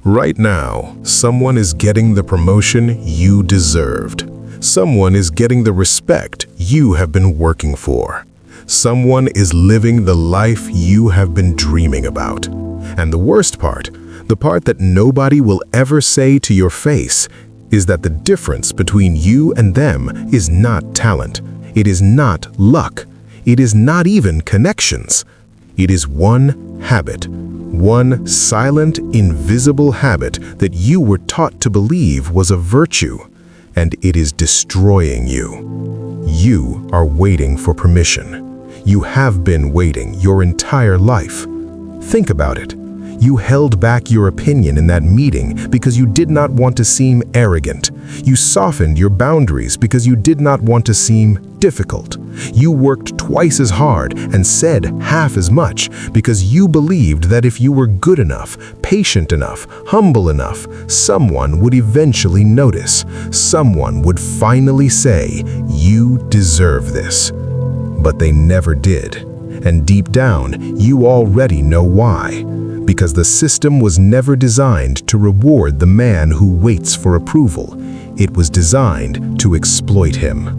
Right now, someone is getting the promotion you deserved. Someone is getting the respect you have been working for. Someone is living the life you have been dreaming about. And the worst part, the part that nobody will ever say to your face, is that the difference between you and them is not talent. It is not luck. It is not even connections. It is one habit. One silent, invisible habit that you were taught to believe was a virtue, and it is destroying you. You are waiting for permission. You have been waiting your entire life. Think about it. You held back your opinion in that meeting because you did not want to seem arrogant. You softened your boundaries because you did not want to seem difficult. You worked twice as hard and said half as much because you believed that if you were good enough, patient enough, humble enough, someone would eventually notice. Someone would finally say, "You deserve this." But they never did. And deep down, you already know why. Because the system was never designed to reward the man who waits for approval. It was designed to exploit him.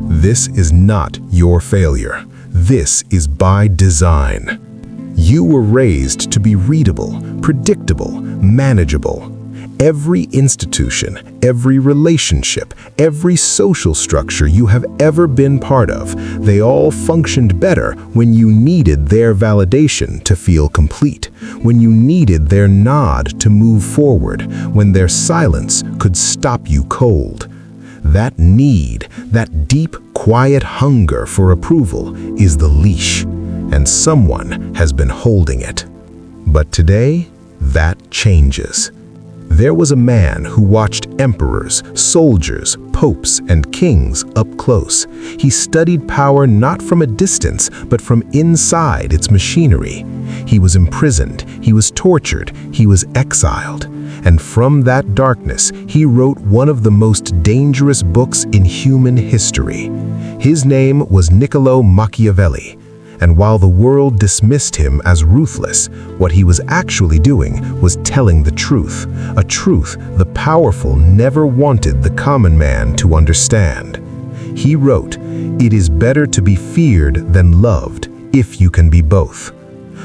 This is not your failure. This is by design. You were raised to be readable, predictable, manageable. Every institution, every relationship, every social structure you have ever been part of, they all functioned better when you needed their validation to feel complete, when you needed their nod to move forward, when their silence could stop you cold. That need, that deep, quiet hunger for approval is the leash, and someone has been holding it. But today, that changes. There was a man who watched emperors, soldiers, popes, and kings up close. He studied power not from a distance, but from inside its machinery. He was imprisoned, he was tortured, he was exiled. And from that darkness, he wrote one of the most dangerous books in human history. His name was Niccolo Machiavelli. And while the world dismissed him as ruthless, what he was actually doing was telling the truth, a truth the powerful never wanted the common man to understand. He wrote, "It is better to be feared than loved, if you can be both."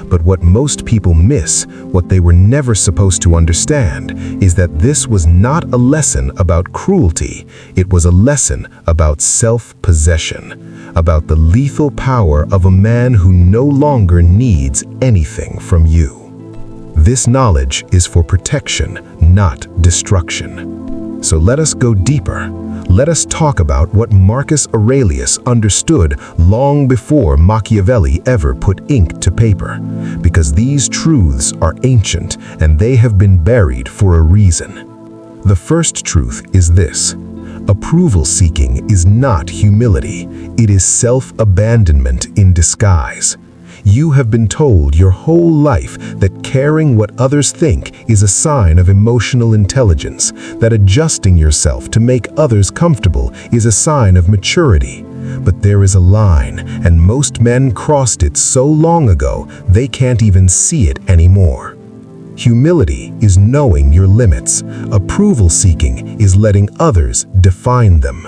But what most people miss, what they were never supposed to understand, is that this was not a lesson about cruelty. It was a lesson about self-possession, about the lethal power of a man who no longer needs anything from you. This knowledge is for protection, not destruction. So let us go deeper. Let us talk about what Marcus Aurelius understood long before Machiavelli ever put ink to paper, because these truths are ancient and they have been buried for a reason. The first truth is this: approval seeking is not humility, it is self-abandonment in disguise. You have been told your whole life that caring what others think is a sign of emotional intelligence, that adjusting yourself to make others comfortable is a sign of maturity. But there is a line, and most men crossed it so long ago they can't even see it anymore. Humility is knowing your limits. Approval seeking is letting others define them.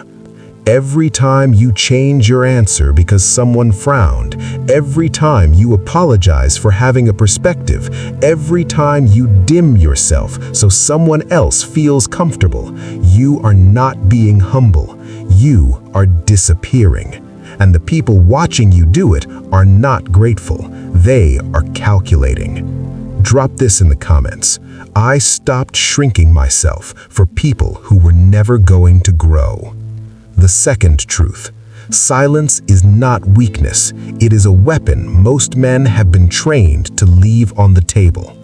Every time you change your answer because someone frowned, every time you apologize for having a perspective, every time you dim yourself so someone else feels comfortable, you are not being humble. You are disappearing. And the people watching you do it are not grateful. They are calculating. Drop this in the comments. I stopped shrinking myself for people who were never going to grow. The second truth: silence is not weakness. It is a weapon most men have been trained to leave on the table.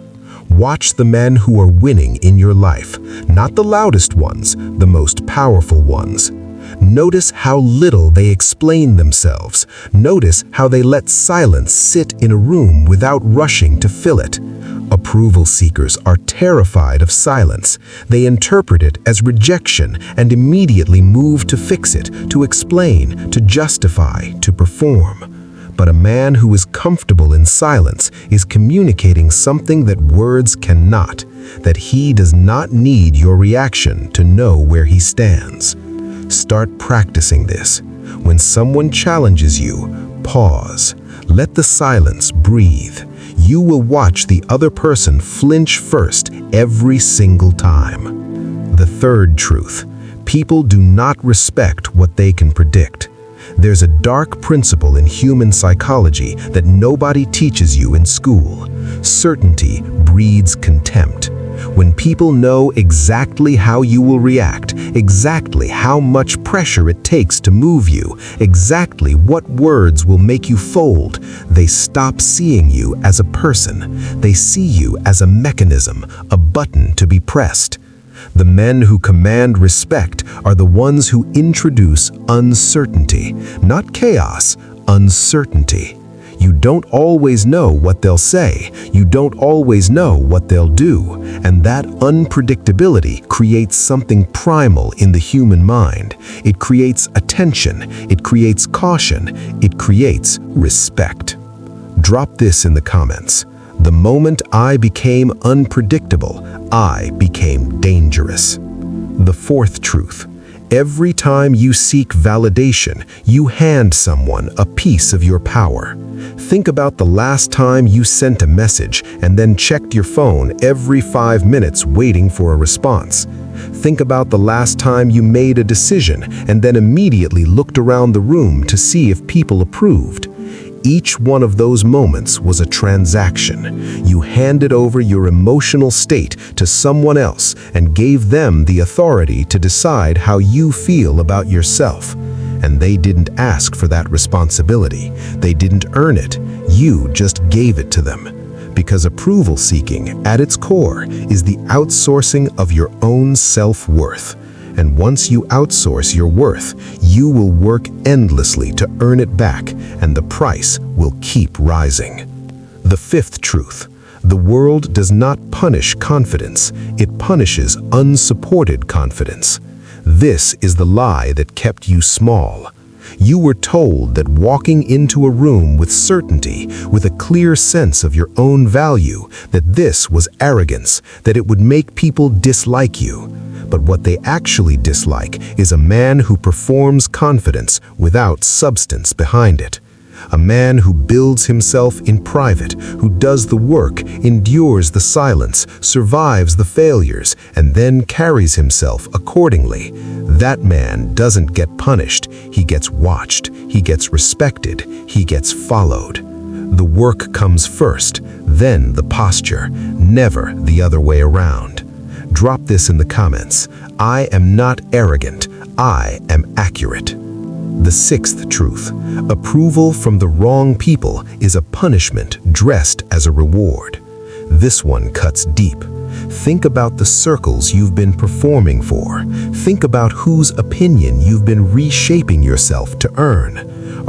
Watch the men who are winning in your life, not the loudest ones, the most powerful ones. Notice how little they explain themselves. Notice how they let silence sit in a room without rushing to fill it. Approval seekers are terrified of silence. They interpret it as rejection and immediately move to fix it, to explain, to justify, to perform. But a man who is comfortable in silence is communicating something that words cannot, that he does not need your reaction to know where he stands. Start practicing this. When someone challenges you, pause. Let the silence breathe. You will watch the other person flinch first every single time. The third truth: people do not respect what they can predict. There's a dark principle in human psychology that nobody teaches you in school. Certainty breeds contempt. When people know exactly how you will react, exactly how much pressure it takes to move you, exactly what words will make you fold, they stop seeing you as a person. They see you as a mechanism, a button to be pressed. The men who command respect are the ones who introduce uncertainty, not chaos, uncertainty. You don't always know what they'll say. You don't always know what they'll do. And that unpredictability creates something primal in the human mind. It creates attention. It creates caution. It creates respect. Drop this in the comments. The moment I became unpredictable, I became dangerous. The fourth truth: every time you seek validation, you hand someone a piece of your power. Think about the last time you sent a message and then checked your phone every 5 minutes waiting for a response. Think about the last time you made a decision and then immediately looked around the room to see if people approved. Each one of those moments was a transaction. You handed over your emotional state to someone else and gave them the authority to decide how you feel about yourself. And they didn't ask for that responsibility. They didn't earn it. You just gave it to them. Because approval seeking, at its core, is the outsourcing of your own self-worth. And once you outsource your worth, you will work endlessly to earn it back, and the price will keep rising. The fifth truth: the world does not punish confidence, it punishes unsupported confidence. This is the lie that kept you small. You were told that walking into a room with certainty, with a clear sense of your own value, that this was arrogance, that it would make people dislike you. But what they actually dislike is a man who performs confidence without substance behind it. A man who builds himself in private, who does the work, endures the silence, survives the failures, and then carries himself accordingly. That man doesn't get punished. He gets watched. He gets respected. He gets followed. The work comes first, then the posture, never the other way around. Drop this in the comments. I am not arrogant. I am accurate. The sixth truth: approval from the wrong people is a punishment dressed as a reward. This one cuts deep. Think about the circles you've been performing for. Think about whose opinion you've been reshaping yourself to earn.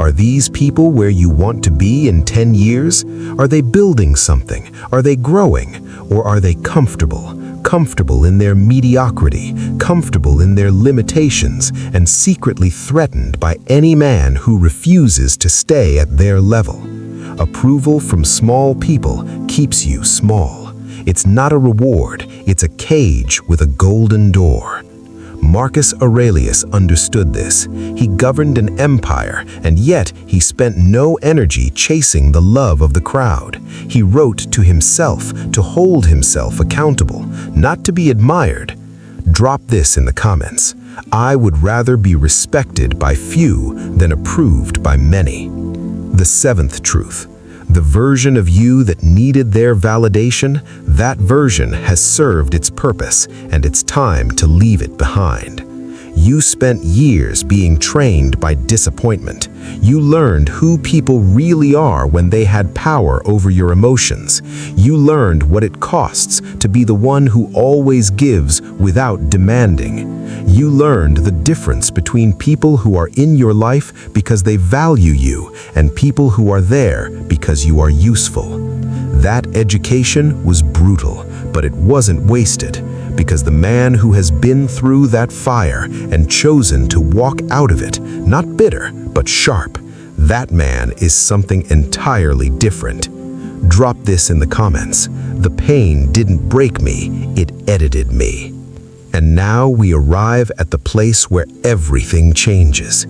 Are these people where you want to be in 10 years? Are they building something? Are they growing? Or are they comfortable? Comfortable in their mediocrity, comfortable in their limitations, and secretly threatened by any man who refuses to stay at their level. Approval from small people keeps you small. It's not a reward, it's a cage with a golden door. Marcus Aurelius understood this. He governed an empire, and yet he spent no energy chasing the love of the crowd. He wrote to himself to hold himself accountable, not to be admired. Drop this in the comments. I would rather be respected by few than approved by many. The seventh truth: the version of you that needed their validation, that version has served its purpose, and it's time to leave it behind. You spent years being trained by disappointment. You learned who people really are when they had power over your emotions. You learned what it costs to be the one who always gives without demanding. You learned the difference between people who are in your life because they value you and people who are there because you are useful. That education was brutal, but it wasn't wasted, because the man who has been through that fire and chosen to walk out of it, not bitter, but sharp, That man is something entirely different. Drop this in the comments. The pain didn't break me, it edited me. And now we arrive at the place where everything changes.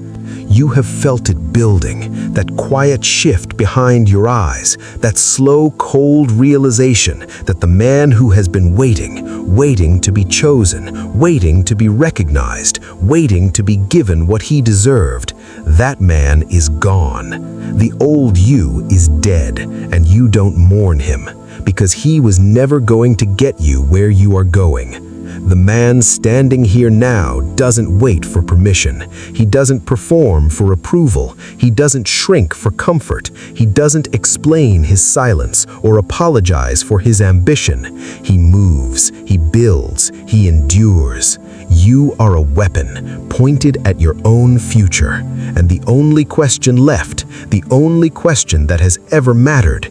You have felt it building, that quiet shift behind your eyes, that slow, cold realization that the man who has been waiting to be chosen, waiting to be recognized, waiting to be given what he deserved, that man is gone. The old you is dead, and you don't mourn him, because he was never going to get you where you are going. The man standing here now doesn't wait for permission. He doesn't perform for approval. He doesn't shrink for comfort. He doesn't explain his silence or apologize for his ambition. He moves, he builds, he endures. You are a weapon pointed at your own future. And the only question left, the only question that has ever mattered,